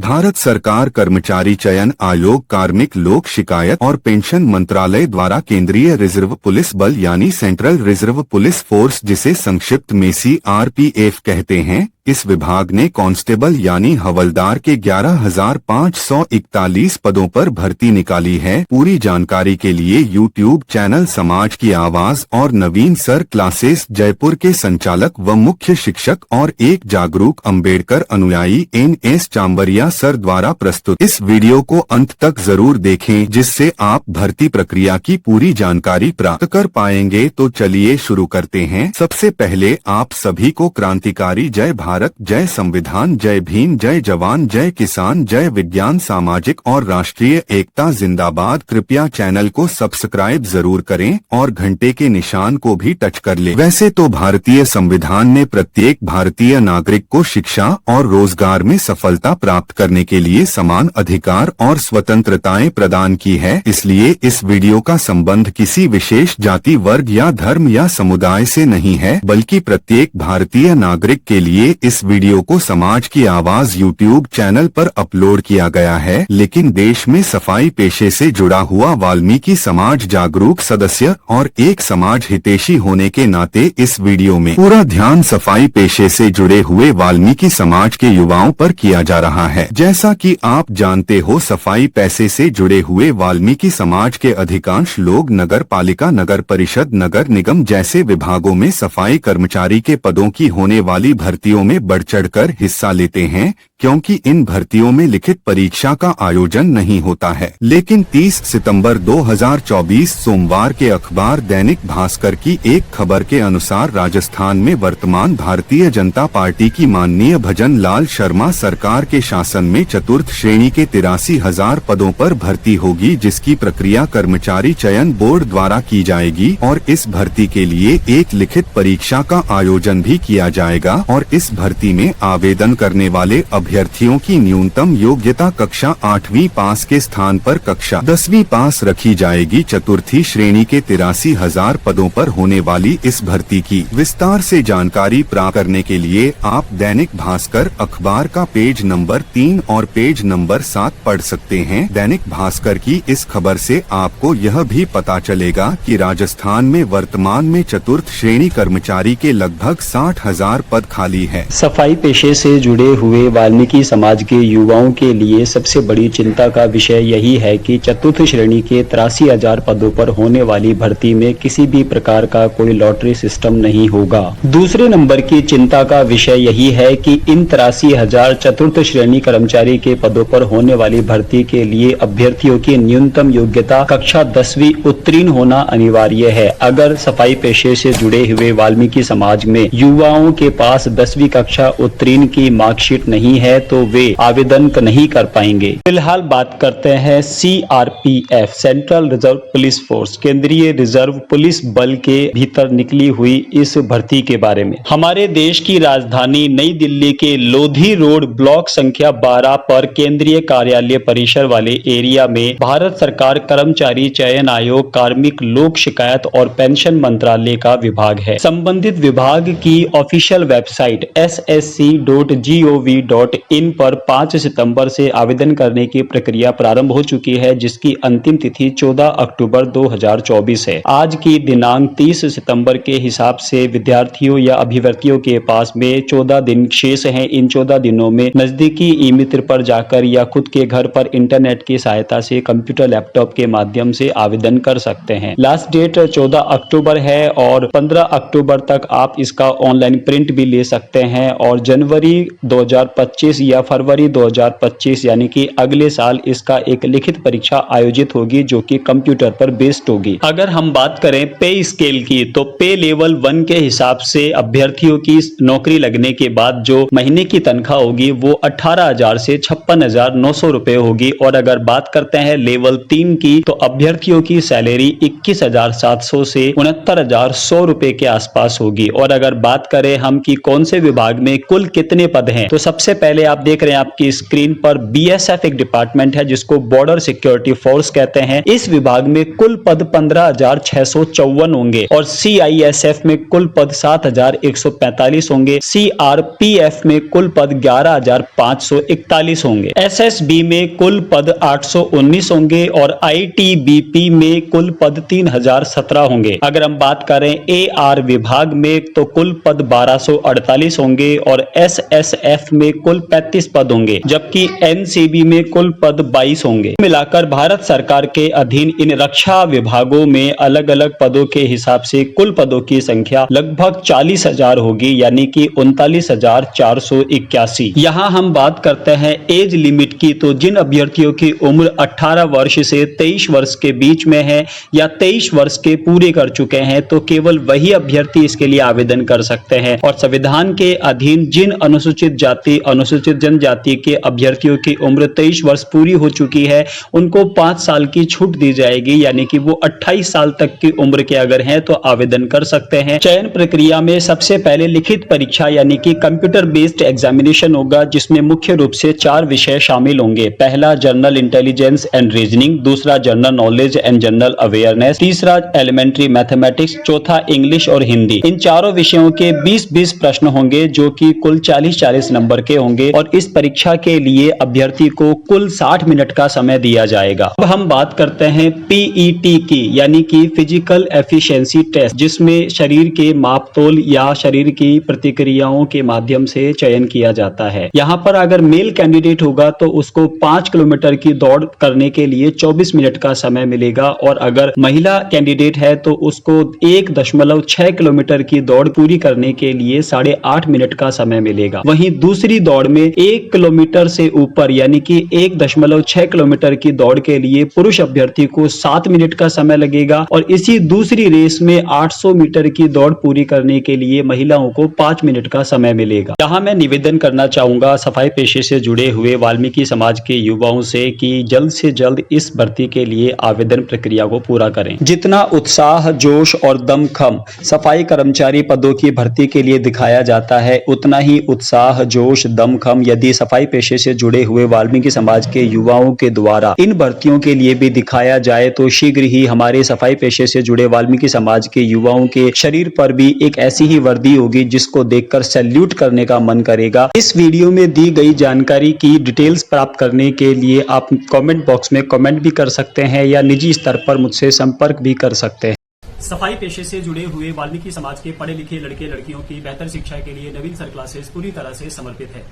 भारत सरकार कर्मचारी चयन आयोग कार्मिक लोक शिकायत और पेंशन मंत्रालय द्वारा केंद्रीय रिजर्व पुलिस बल यानी सेंट्रल रिजर्व पुलिस फोर्स, जिसे संक्षिप्त में CRPF कहते हैं, इस विभाग ने कांस्टेबल यानी हवलदार के 11,541 पदों पर भर्ती निकाली है। पूरी जानकारी के लिए YouTube चैनल समाज की आवाज और नवीन सर क्लासेस जयपुर के संचालक व मुख्य शिक्षक और एक जागरूक अंबेडकर अनुयायी NS चांबरिया सर द्वारा प्रस्तुत इस वीडियो को अंत तक जरूर देखें, जिससे आप भर्ती प्रक्रिया की पूरी जानकारी प्राप्त कर पाएंगे। तो चलिए शुरू करते हैं। सबसे पहले आप सभी को क्रांतिकारी जय भारत, जय संविधान, जय भीम, जय जवान, जय किसान, जय विज्ञान, सामाजिक और राष्ट्रीय एकता जिंदाबाद। कृपया चैनल को सब्सक्राइब जरूर करें और घंटे के निशान को भी टच कर ले। वैसे तो भारतीय संविधान ने प्रत्येक भारतीय नागरिक को शिक्षा और रोजगार में सफलता प्राप्त करने के लिए समान अधिकार और स्वतंत्रताएं प्रदान की है, इसलिए इस वीडियो का संबंध किसी विशेष जाति, वर्ग या धर्म या समुदाय से नहीं है, बल्कि प्रत्येक भारतीय नागरिक के लिए इस वीडियो को समाज की आवाज YouTube चैनल पर अपलोड किया गया है। लेकिन देश में सफाई पेशे से जुड़ा हुआ वाल्मीकि समाज जागरूक सदस्य और एक समाज हितैषी होने के नाते इस वीडियो में पूरा ध्यान सफाई पेशे से जुड़े हुए वाल्मीकि समाज के युवाओं पर किया जा रहा है। जैसा कि आप जानते हो, सफाई पेशे से जुड़े हुए वाल्मीकि समाज के अधिकांश लोग नगर पालिका, नगर परिषद, नगर निगम जैसे विभागों में सफाई कर्मचारी के पदों की होने वाली भर्तियों में बढ़ चढ़कर हिस्सा लेते हैं, क्योंकि इन भर्तियों में लिखित परीक्षा का आयोजन नहीं होता है। लेकिन 30 सितंबर 2024 सोमवार के अखबार दैनिक भास्कर की एक खबर के अनुसार राजस्थान में वर्तमान भारतीय जनता पार्टी की माननीय भजन लाल शर्मा सरकार के शासन में चतुर्थ श्रेणी के 83,000 पदों पर भर्ती होगी, जिसकी प्रक्रिया कर्मचारी चयन बोर्ड द्वारा की जाएगी और इस भर्ती के लिए एक लिखित परीक्षा का आयोजन भी किया जाएगा। और इस भर्ती में आवेदन करने वाले अभ्यर्थियों की न्यूनतम योग्यता कक्षा 8वीं पास के स्थान पर कक्षा 10वीं पास रखी जाएगी। चतुर्थी श्रेणी के 83,000 पदों पर होने वाली इस भर्ती की विस्तार से जानकारी प्राप्त करने के लिए आप दैनिक भास्कर अखबार का पेज नंबर 3 और पेज नंबर 7 पढ़ सकते हैं। दैनिक भास्कर की इस खबर से आपको यह भी पता चलेगा कि राजस्थान में वर्तमान में चतुर्थ श्रेणी कर्मचारी के लगभग 60,000 पद खाली है। सफाई पेशे से जुड़े हुए वाल्मीकि समाज के युवाओं के लिए सबसे बड़ी चिंता का विषय यही है कि चतुर्थ श्रेणी के 83,000 पदों पर होने वाली भर्ती में किसी भी प्रकार का कोई लॉटरी सिस्टम नहीं होगा। दूसरे नंबर की चिंता का विषय यही है कि इन 83,000 चतुर्थ श्रेणी कर्मचारी के पदों पर होने वाली भर्ती के लिए अभ्यर्थियों की न्यूनतम योग्यता कक्षा 10वीं उत्तीर्ण होना अनिवार्य है। अगर सफाई पेशे से जुड़े हुए वाल्मीकि समाज में युवाओं के पास 10वीं कक्षा उत्तीर्ण की मार्कशीट नहीं है तो वे आवेदन नहीं कर पाएंगे। फिलहाल बात करते हैं CRPF central reserve police force केंद्रीय रिजर्व पुलिस बल के भीतर निकली हुई इस भर्ती के बारे में। हमारे देश की राजधानी नई दिल्ली के लोधी रोड ब्लॉक संख्या 12 पर केंद्रीय कार्यालय परिसर वाले एरिया में भारत सरकार कर्मचारी चयन आयोग कार्मिक लोक शिकायत और पेंशन मंत्रालय का विभाग है। संबंधित विभाग की ऑफिशियल वेबसाइट ssc.gov.in पर 5 सितंबर से आवेदन करने की प्रक्रिया प्रारंभ हो चुकी है, जिसकी अंतिम तिथि 14 अक्टूबर 2024 है। आज की दिनांक 30 सितंबर के हिसाब से विद्यार्थियों या अभ्यर्थियों के पास में 14 दिन शेष हैं। इन 14 दिनों में नजदीकी ई-मित्र पर जाकर या खुद के घर पर इंटरनेट की सहायता से कंप्यूटर लैपटॉप के माध्यम से आवेदन कर सकते हैं। लास्ट डेट 14 अक्टूबर है और 15 अक्टूबर तक आप इसका ऑनलाइन प्रिंट भी ले सकते हैं और जनवरी 2025 या फरवरी 2025 यानी कि अगले साल इसका एक लिखित परीक्षा आयोजित होगी, जो कि कंप्यूटर पर बेस्ड होगी। अगर हम बात करें पे स्केल की, तो पे लेवल 1 के हिसाब से अभ्यर्थियों की नौकरी लगने के बाद जो महीने की तनख्वाह होगी वो 18,000 से 56,900 रुपए होगी। और अगर बात करते हैं लेवल 3 की, तो अभ्यर्थियों की सैलरी 21,700 से 69,100 रुपए के आसपास होगी। और अगर बात करें हम कि कौन से विभाग विभाग में कुल कितने पद हैं? तो सबसे पहले आप देख रहे हैं आपकी स्क्रीन पर बीएसएफ एक डिपार्टमेंट है जिसको बॉर्डर सिक्योरिटी फोर्स कहते हैं। इस विभाग में कुल पद 15,654 होंगे और सीआईएसएफ में कुल पद 7,145 होंगे। सीआरपीएफ में कुल पद 11,541 होंगे। एसएसबी में कुल पद 819 होंगे और आईटीबीपी में कुल पद 3,017 होंगे। अगर हम बात करें एआर विभाग में तो कुल पद 1248 होंगे और एसएसएफ में कुल 35 पद होंगे, जबकि एनसीबी में कुल पद 22 होंगे। मिलाकर भारत सरकार के अधीन इन रक्षा विभागों में अलग अलग पदों के हिसाब से कुल पदों की संख्या लगभग 40,000 होगी, यानी कि 39,481। यहाँ हम बात करते हैं एज लिमिट की, तो जिन अभ्यर्थियों की उम्र 18 वर्ष से 23 वर्ष के बीच में है या 23 वर्ष के पूरे कर चुके हैं तो केवल वही अभ्यर्थी इसके लिए आवेदन कर सकते हैं। और संविधान के अधीन जिन अनुसूचित जाति अनुसूचित जनजाति के अभ्यर्थियों की उम्र 23 वर्ष पूरी हो चुकी है उनको 5 साल की छूट दी जाएगी, यानी कि वो 28 साल तक की उम्र के अगर हैं तो आवेदन कर सकते हैं। चयन प्रक्रिया में सबसे पहले लिखित परीक्षा यानी कि कंप्यूटर बेस्ड एग्जामिनेशन होगा, जिसमें मुख्य रूप से 4 विषय शामिल होंगे। पहला जनरल इंटेलिजेंस एंड रीजनिंग, दूसरा general knowledge and general awareness, तीसरा एलिमेंट्री मैथमेटिक्स, चौथा इंग्लिश और हिंदी। इन चारों विषयों के 20-20 प्रश्न होंगे जो कि कुल 40-40 नंबर के होंगे और इस परीक्षा के लिए अभ्यर्थी को कुल 60 मिनट का समय दिया जाएगा। अब हम बात करते हैं पीईटी की, यानी कि फिजिकल एफिशिएंसी टेस्ट, जिसमें शरीर के मापतोल या शरीर की प्रतिक्रियाओं के माध्यम से चयन किया जाता है। यहाँ पर अगर मेल कैंडिडेट होगा तो उसको 5 किलोमीटर की दौड़ करने के लिए 24 मिनट का समय मिलेगा और अगर महिला कैंडिडेट है तो उसको 1.6 किलोमीटर की दौड़ पूरी करने के लिए 8.5 मिनट का समय मिलेगा। वहीं दूसरी दौड़ में 1 किलोमीटर से ऊपर यानी कि 1.6 किलोमीटर की दौड़ के लिए पुरुष अभ्यर्थी को 7 मिनट का समय लगेगा और इसी दूसरी रेस में 800 मीटर की दौड़ पूरी करने के लिए महिलाओं को 5 मिनट का समय मिलेगा। यहाँ मैं निवेदन करना चाहूंगा सफाई पेशे से जुड़े हुए वाल्मीकि समाज के युवाओं से कि जल्द से जल्द इस भर्ती के लिए आवेदन प्रक्रिया को पूरा करें। जितना उत्साह, जोश और दमखम सफाई कर्मचारी पदों की भर्ती के लिए दिखाया जाता है, उतना ही उत्साह, जोश, दमखम यदि सफाई पेशे से जुड़े हुए वाल्मीकि समाज के युवाओं के द्वारा इन भर्तियों के लिए भी दिखाया जाए तो शीघ्र ही हमारे सफाई पेशे से जुड़े वाल्मीकि समाज के युवाओं के शरीर पर भी एक ऐसी ही वर्दी होगी जिसको देखकर सैल्यूट करने का मन करेगा। इस वीडियो में दी गई जानकारी की डिटेल्स प्राप्त करने के लिए आप कमेंट बॉक्स में कमेंट भी कर सकते हैं या निजी स्तर पर मुझसे संपर्क भी कर सकते हैं। सफाई पेशे से जुड़े हुए वाल्मीकि समाज के पढ़े लिखे लड़के लड़कियों की बेहतर शिक्षा के लिए नवीन सर क्लासेस पूरी तरह से समर्पित है।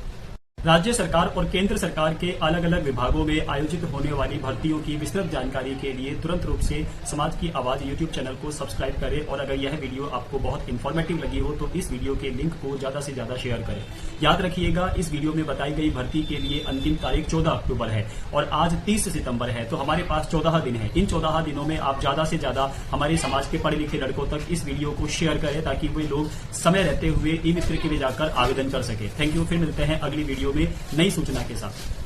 राज्य सरकार और केंद्र सरकार के अलग अलग विभागों में आयोजित होने वाली भर्तियों की विस्तृत जानकारी के लिए तुरंत रूप से समाज की आवाज यूट्यूब चैनल को सब्सक्राइब करें और अगर यह वीडियो आपको बहुत इंफॉर्मेटिव लगी हो तो इस वीडियो के लिंक को ज्यादा से ज्यादा शेयर करें। याद रखिएगा इस वीडियो में बताई गई भर्ती के लिए अंतिम तारीख 14 अक्टूबर है और आज 30 सितंबर है, तो हमारे पास 14 दिन है। इन 14 दिनों में आप ज्यादा से ज्यादा हमारे समाज के पढ़े लिखे लड़कों तक इस वीडियो को शेयर करें ताकि वे लोग समय रहते हुए ई मित्र के लिए जाकर आवेदन कर सके। Thank you. फिर मिलते हैं अगली वीडियो में नई सूचना के साथ।